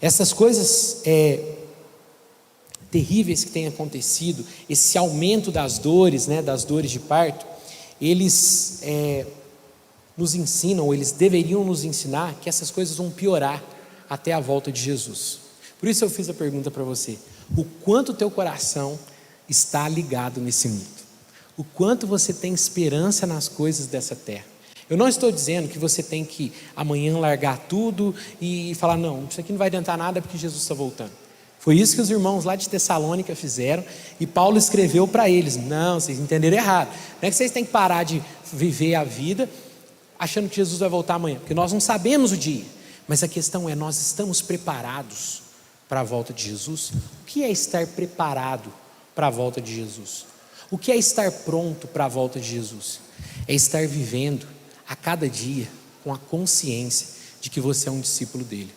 S1: Essas coisas terríveis que têm acontecido, esse aumento das dores, das dores de parto, eles nos ensinam, ou eles deveriam nos ensinar, que essas coisas vão piorar até a volta de Jesus. Por isso eu fiz a pergunta para você: o quanto o teu coração está ligado nesse mundo? O quanto você tem esperança nas coisas dessa terra? Eu não estou dizendo que você tem que amanhã largar tudo e falar: não, isso aqui não vai adiantar nada porque Jesus está voltando. Foi isso que os irmãos lá de Tessalônica fizeram, e Paulo escreveu para eles: não, vocês entenderam errado. Não é que vocês têm que parar de viver a vida achando que Jesus vai voltar amanhã, porque nós não sabemos o dia. Mas a questão é: nós estamos preparados para a volta de Jesus? O que é estar preparado para a volta de Jesus? O que é estar pronto para a volta de Jesus? É estar vivendo a cada dia com a consciência de que você é um discípulo dele.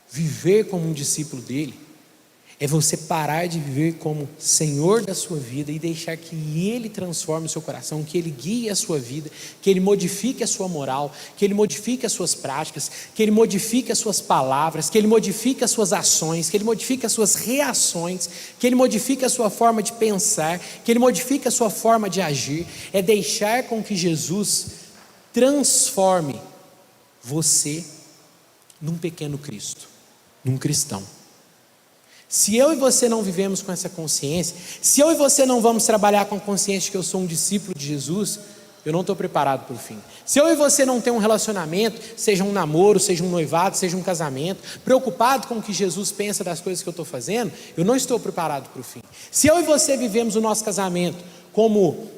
S1: Viver como um discípulo dele é você parar de viver como Senhor da sua vida e deixar que Ele transforme o seu coração, que Ele guie a sua vida, que Ele modifique a sua moral, que Ele modifique as suas práticas, que Ele modifique as suas palavras, que Ele modifique as suas ações, que Ele modifique as suas reações, que Ele modifique a sua forma de pensar, que Ele modifique a sua forma de agir. É deixar com que Jesus transforme você num pequeno Cristo, num cristão. Se eu e você não vivemos com essa consciência, se eu e você não vamos trabalhar com a consciência de que eu sou um discípulo de Jesus, eu não estou preparado para o fim. Se eu e você não tem um relacionamento, seja um namoro, seja um noivado, seja um casamento, preocupado com o que Jesus pensa das coisas que eu estou fazendo, eu não estou preparado para o fim. Se eu e você vivemos o nosso casamento como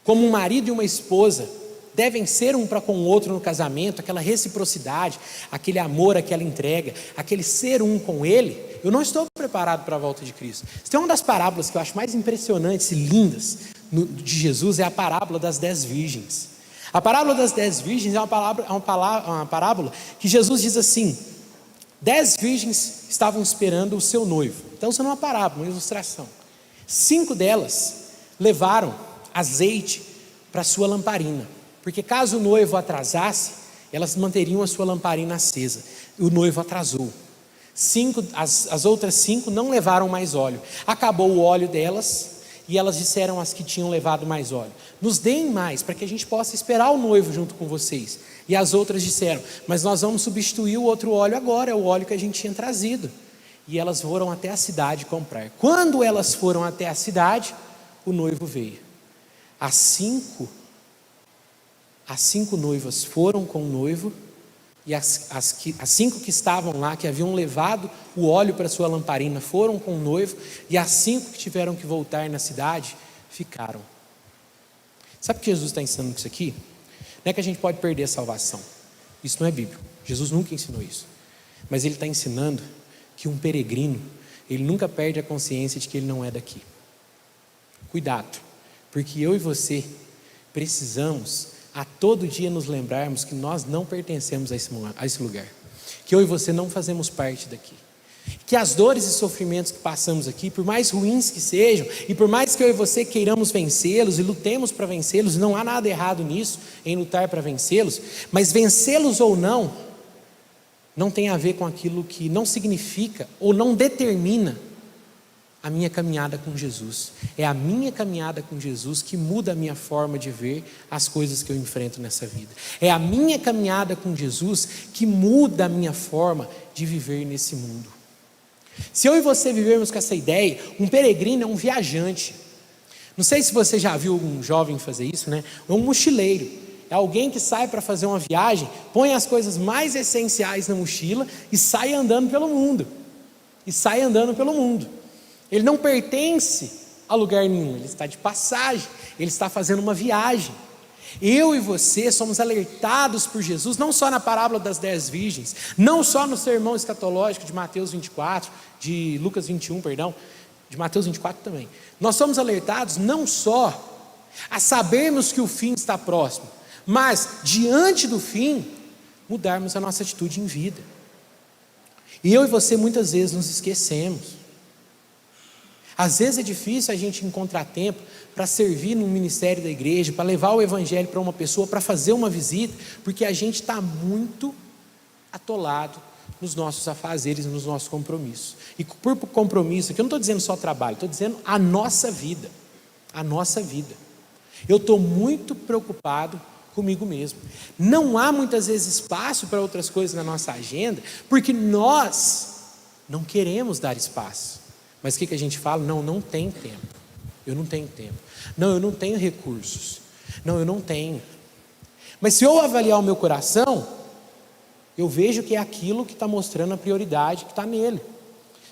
S1: um marido e uma esposa devem ser um para com o outro no casamento, aquela reciprocidade, aquele amor, aquela entrega, aquele ser um com Ele, eu não estou preparado para a volta de Cristo. Tem uma das parábolas que eu acho mais impressionantes e lindas de Jesus, é a parábola das 10 virgens. A parábola das 10 virgens é uma parábola que Jesus diz assim: 10 virgens estavam esperando o seu noivo. Então isso não é uma parábola, uma ilustração. 5 delas levaram azeite para a sua lamparina, porque caso o noivo atrasasse, elas manteriam a sua lamparina acesa. O noivo atrasou. As outras 5 não levaram mais óleo. Acabou o óleo delas, e elas disseram às que tinham levado mais óleo: nos deem mais, para que a gente possa esperar o noivo junto com vocês. E as outras disseram: mas nós vamos substituir o outro óleo agora, é o óleo que a gente tinha trazido. E elas foram até a cidade comprar. Quando elas foram até a cidade, o noivo veio. As 5 noivas foram com o noivo, e as 5 que estavam lá, que haviam levado o óleo para sua lamparina, foram com o noivo, e as 5 que tiveram que voltar na cidade, ficaram. Sabe o que Jesus está ensinando com isso aqui? Não é que a gente pode perder a salvação. Isso não é bíblico. Jesus nunca ensinou isso. Mas Ele está ensinando que um peregrino, ele nunca perde a consciência de que ele não é daqui. Cuidado, porque eu e você precisamos a todo dia nos lembrarmos que nós não pertencemos a esse lugar, que eu e você não fazemos parte daqui, que as dores e sofrimentos que passamos aqui, por mais ruins que sejam, e por mais que eu e você queiramos vencê-los e lutemos para vencê-los, não há nada errado nisso, em lutar para vencê-los, mas vencê-los ou não tem a ver com aquilo que não significa ou não determina a minha caminhada com Jesus. É a minha caminhada com Jesus que muda a minha forma de ver as coisas que eu enfrento nessa vida. É a minha caminhada com Jesus que muda a minha forma de viver nesse mundo. Se eu e você vivermos com essa ideia, um peregrino é um viajante. Não sei se você já viu um jovem fazer isso, né? É um mochileiro. É alguém que sai para fazer uma viagem, põe as coisas mais essenciais na mochila e sai andando pelo mundo. Ele não pertence a lugar nenhum, ele está de passagem, ele está fazendo uma viagem. Eu e você somos alertados por Jesus, não só na parábola das 10 virgens, não só no sermão escatológico de Mateus 24, de Lucas 21, perdão, de Mateus 24 também. Nós somos alertados não só a sabermos que o fim está próximo, mas diante do fim, mudarmos a nossa atitude em vida. E eu e você muitas vezes nos esquecemos. Às vezes é difícil a gente encontrar tempo para servir no ministério da igreja, para levar o evangelho para uma pessoa, para fazer uma visita, porque a gente está muito atolado nos nossos afazeres, nos nossos compromissos. E por compromisso, aqui eu não estou dizendo só trabalho, estou dizendo a nossa vida. Eu estou muito preocupado comigo mesmo. Não há muitas vezes espaço para outras coisas na nossa agenda, porque nós não queremos dar espaço. Mas o que a gente fala? Não tem tempo. Eu não tenho tempo. Não, eu não tenho recursos. Não, eu não tenho. Mas se eu avaliar o meu coração, eu vejo que é aquilo que está mostrando a prioridade que está nele.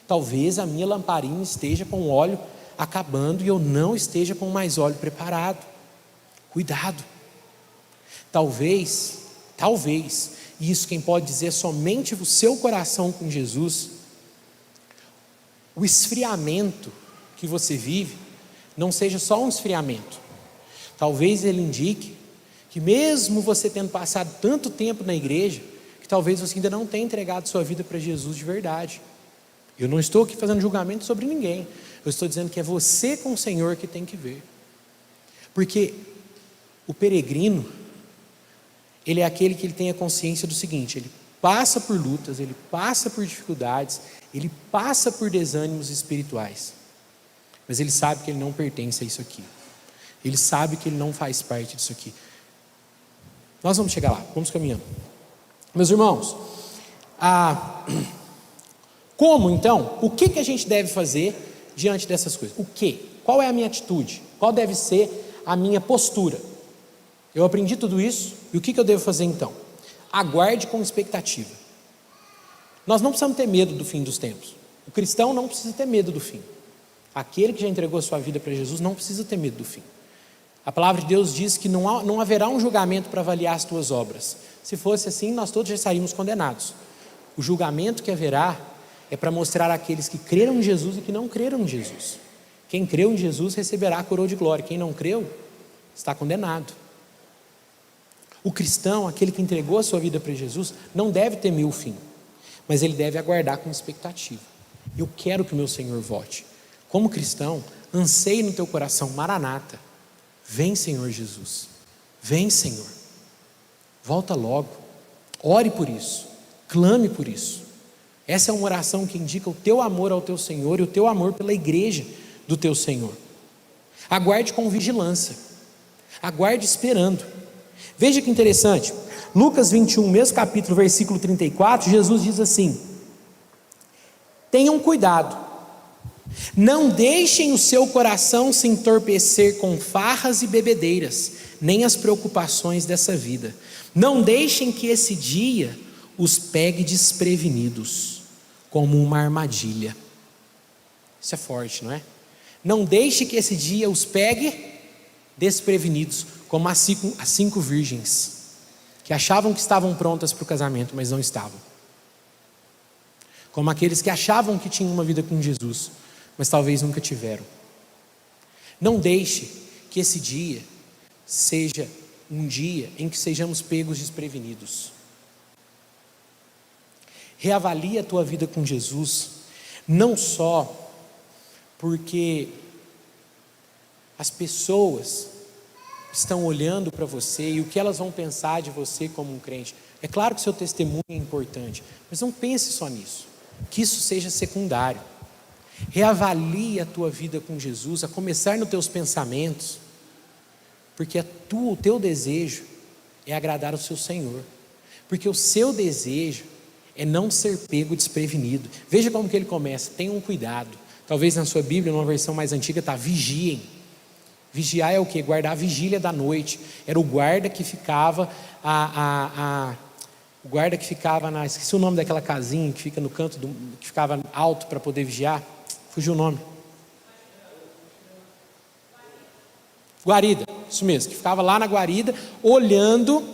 S1: Talvez a minha lamparina esteja com o óleo acabando e eu não esteja com mais óleo preparado. Cuidado. Talvez, e isso quem pode dizer é somente o seu coração com Jesus, o esfriamento que você vive não seja só um esfriamento. Talvez ele indique que mesmo você tendo passado tanto tempo na igreja, que talvez você ainda não tenha entregado sua vida para Jesus de verdade. Eu não estou aqui fazendo julgamento sobre ninguém. Eu estou dizendo que é você com o Senhor que tem que ver. Porque o peregrino, ele é aquele que ele tem a consciência do seguinte: ele passa por lutas, ele passa por dificuldades, ele passa por desânimos espirituais, mas ele sabe que ele não pertence a isso aqui, ele sabe que ele não faz parte disso aqui. Nós vamos chegar lá, vamos caminhando. Meus irmãos, como então, o que a gente deve fazer diante dessas coisas? O que? Qual é a minha atitude? Qual deve ser a minha postura? Eu aprendi tudo isso, e o que eu devo fazer então? Aguarde com expectativa. Nós não precisamos ter medo do fim dos tempos. O cristão não precisa ter medo do fim. Aquele que já entregou a sua vida para Jesus não precisa ter medo do fim. A palavra de Deus diz que não haverá um julgamento para avaliar as tuas obras. Se fosse assim, nós todos já estaríamos condenados. O julgamento que haverá é para mostrar àqueles que creram em Jesus e que não creram em Jesus. Quem creu em Jesus receberá a coroa de glória. Quem não creu, está condenado. O cristão, aquele que entregou a sua vida para Jesus, não deve temer o fim, mas ele deve aguardar com expectativa. Eu quero que o meu Senhor volte. Como cristão, anseie no teu coração: Maranata, vem Senhor Jesus, vem Senhor, volta logo. Ore por isso, clame por isso. Essa é uma oração que indica o teu amor ao teu Senhor e o teu amor pela igreja do teu Senhor. Aguarde com vigilância, aguarde esperando. Veja que interessante, Lucas 21, mesmo capítulo, versículo 34, Jesus diz assim: tenham cuidado, não deixem o seu coração se entorpecer com farras e bebedeiras, nem as preocupações dessa vida. Não deixem que esse dia os pegue desprevenidos, como uma armadilha. Isso é forte, não é? Não deixe que esse dia os pegue desprevenidos, como as 5 virgens, que achavam que estavam prontas para o casamento, mas não estavam. Como aqueles que achavam que tinham uma vida com Jesus, mas talvez nunca tiveram. Não deixe que esse dia seja um dia em que sejamos pegos desprevenidos. Reavalie a tua vida com Jesus, não só porque as pessoas estão olhando para você e o que elas vão pensar de você como um crente. É claro que o seu testemunho é importante, mas não pense só nisso, que isso seja secundário. Reavalie a tua vida com Jesus, a começar nos teus pensamentos, porque o teu desejo é agradar ao seu Senhor, porque o seu desejo é não ser pego desprevenido. Veja como que ele começa: tenham cuidado. Talvez na sua Bíblia, numa versão mais antiga, está: vigiem. Vigiar é o quê? Guardar a vigília da noite. Era o guarda que ficava o guarda que ficava esqueci o nome daquela casinha que fica no canto que ficava alto para poder vigiar. Fugiu o nome. Guarida, isso mesmo, que ficava lá na guarida, olhando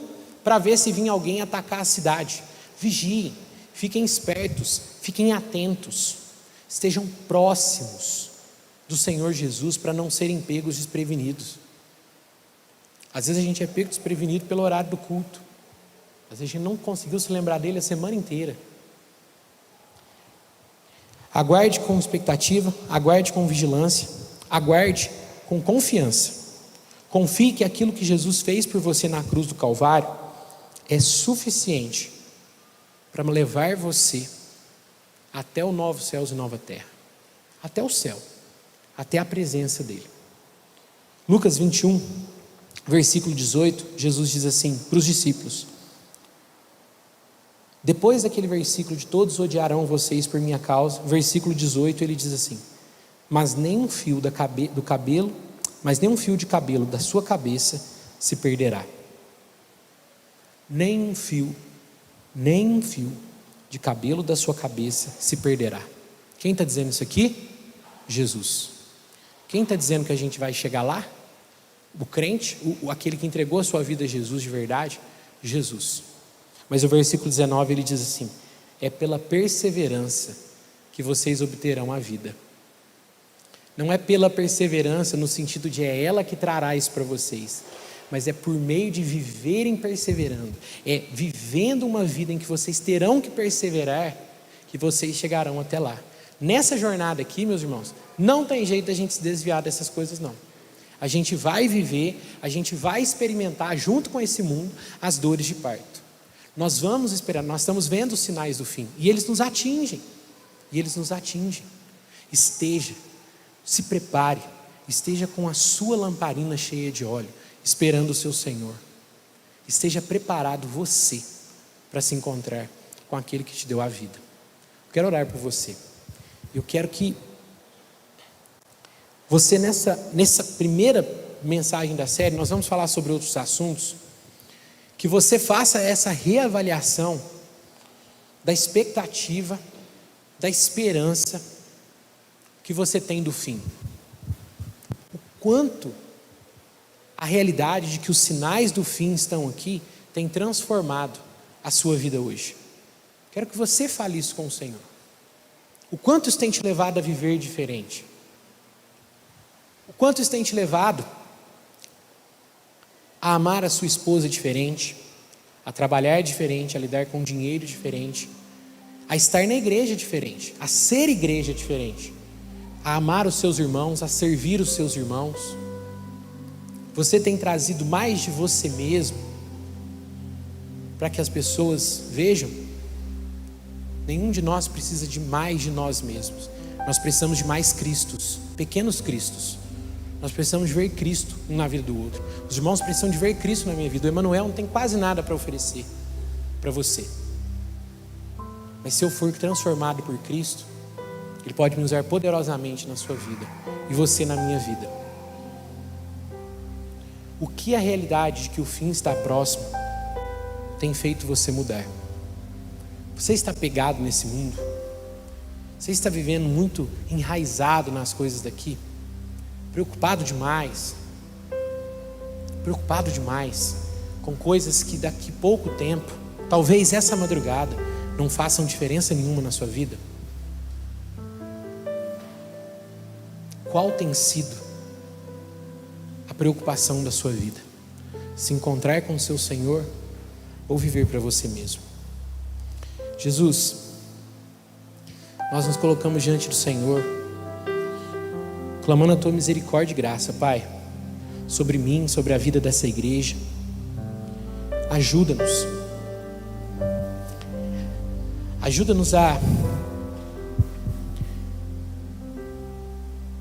S1: para ver se vinha alguém atacar a cidade. Vigiem, fiquem espertos, fiquem atentos, estejam próximos do Senhor Jesus para não serem pegos desprevenidos. Às vezes a gente é pego desprevenido pelo horário do culto, às vezes a gente não conseguiu se lembrar dele a semana inteira. Aguarde com expectativa, aguarde com vigilância, aguarde com confiança. Confie que aquilo que Jesus fez por você na cruz do Calvário é suficiente para levar você até o novo céus e nova terra, até o céu, até a presença dele. Lucas 21, versículo 18, Jesus diz assim para os discípulos: depois daquele versículo de todos odiarão vocês por minha causa, versículo 18, ele diz assim: mas nem um fio de cabelo da sua cabeça se perderá. Nem um fio de cabelo da sua cabeça se perderá. Quem está dizendo isso aqui? Jesus. Quem está dizendo que a gente vai chegar lá? O crente, aquele que entregou a sua vida a Jesus de verdade? Jesus. Mas o versículo 19 ele diz assim: é pela perseverança que vocês obterão a vida. Não é pela perseverança no sentido de é ela que trará isso para vocês, mas é por meio de viverem perseverando, é vivendo uma vida em que vocês terão que perseverar, que vocês chegarão até lá. Nessa jornada aqui, meus irmãos, não tem jeito da gente se desviar dessas coisas não. A gente vai viver, a gente vai experimentar junto com esse mundo as dores de parto. Nós vamos esperar, nós estamos vendo os sinais do fim, e eles nos atingem, se prepare, esteja com a sua lamparina cheia de óleo, esperando o seu Senhor. Esteja preparado você para se encontrar com aquele que te deu a vida. Eu quero orar por você. Eu quero que você nessa primeira mensagem da série, nós vamos falar sobre outros assuntos, que você faça essa reavaliação da expectativa, da esperança que você tem do fim. O quanto a realidade de que os sinais do fim estão aqui tem transformado a sua vida hoje. Quero que você fale isso com o Senhor. O quanto isso tem te levado a viver diferente? O quanto isso tem te levado a amar a sua esposa diferente, a trabalhar diferente, a lidar com dinheiro diferente, a estar na igreja diferente, a ser igreja diferente, a amar os seus irmãos, a servir os seus irmãos? Você tem trazido mais de você mesmo para que as pessoas vejam? Nenhum de nós precisa de mais de nós mesmos. Nós precisamos de mais Cristos, pequenos Cristos. Nós precisamos de ver Cristo um na vida do outro. Os irmãos precisam de ver Cristo na minha vida. O Emanuel não tem quase nada para oferecer para você, mas se eu for transformado por Cristo, Ele pode me usar poderosamente na sua vida e você na minha vida. O que a realidade de que o fim está próximo tem feito você mudar? Você está pegado nesse mundo? Você está vivendo muito enraizado nas coisas daqui? Preocupado demais com coisas que daqui pouco tempo, talvez essa madrugada, não façam diferença nenhuma na sua vida? Qual tem sido a preocupação da sua vida? Se encontrar com o seu Senhor ou viver para você mesmo? Jesus, nós nos colocamos diante do Senhor, clamando a Tua misericórdia e graça, Pai, sobre mim, sobre a vida dessa igreja. Ajuda-nos a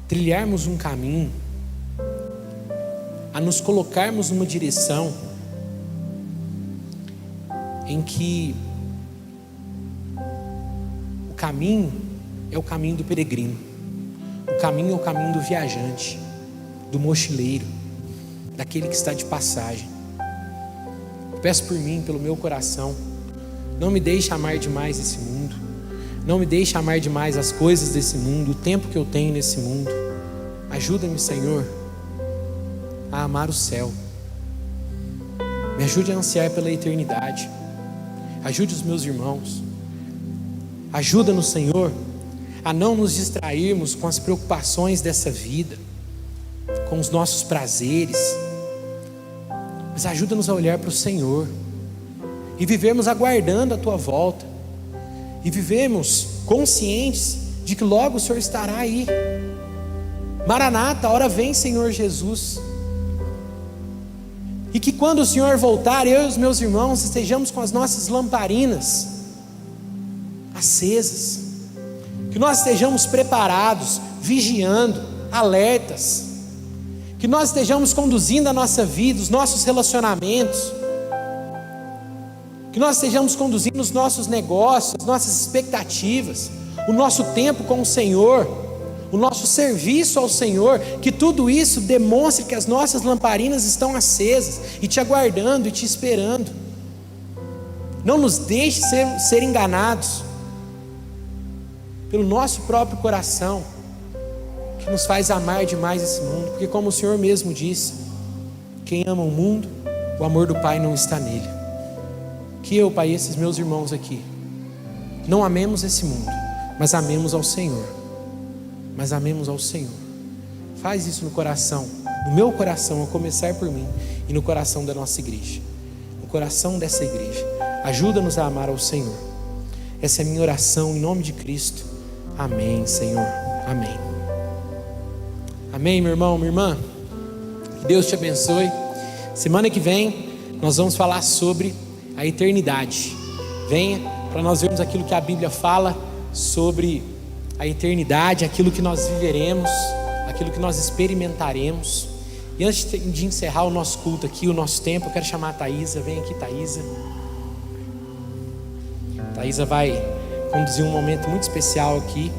S1: trilharmos um caminho, a nos colocarmos numa direção em que caminho é o caminho do peregrino. O caminho é o caminho do viajante, do mochileiro, daquele que está de passagem. Eu peço por mim, pelo meu coração, não me deixe amar demais esse mundo. Não me deixe amar demais as coisas desse mundo, o tempo que eu tenho nesse mundo. Ajuda-me, Senhor, a amar o céu. Me ajude a ansiar pela eternidade. Ajude os meus irmãos. Ajuda-nos, Senhor, a não nos distrairmos com as preocupações dessa vida, com os nossos prazeres, mas ajuda-nos a olhar para o Senhor e vivermos aguardando a Tua volta, e vivemos conscientes de que logo o Senhor estará aí. Maranata, a hora vem, Senhor Jesus. E que quando o Senhor voltar, eu e os meus irmãos estejamos com as nossas lamparinas acesas, que nós estejamos preparados, vigiando, alertas, que nós estejamos conduzindo a nossa vida, os nossos relacionamentos, que nós estejamos conduzindo os nossos negócios, as nossas expectativas, o nosso tempo com o Senhor, o nosso serviço ao Senhor, que tudo isso demonstre que as nossas lamparinas estão acesas e te aguardando e te esperando. Não nos deixe ser enganados pelo nosso próprio coração, que nos faz amar demais esse mundo, porque como o Senhor mesmo disse, quem ama o mundo, o amor do Pai não está nele. Que eu, Pai, esses meus irmãos aqui, não amemos esse mundo, mas amemos ao Senhor. Mas amemos ao Senhor. Faz isso no coração, no meu coração, a começar por mim, e no coração da nossa igreja, no coração dessa igreja. Ajuda-nos a amar ao Senhor. Essa é a minha oração em nome de Cristo. Amém, Senhor. Amém. Amém, meu irmão, minha irmã. Que Deus te abençoe. Semana que vem nós vamos falar sobre a eternidade. Venha para nós vermos aquilo que a Bíblia fala sobre a eternidade, aquilo que nós viveremos, aquilo que nós experimentaremos. E antes de encerrar o nosso culto aqui, o nosso tempo, eu quero chamar a Thaisa. Vem aqui, Thaisa. Thaisa vai conduzir um momento muito especial aqui.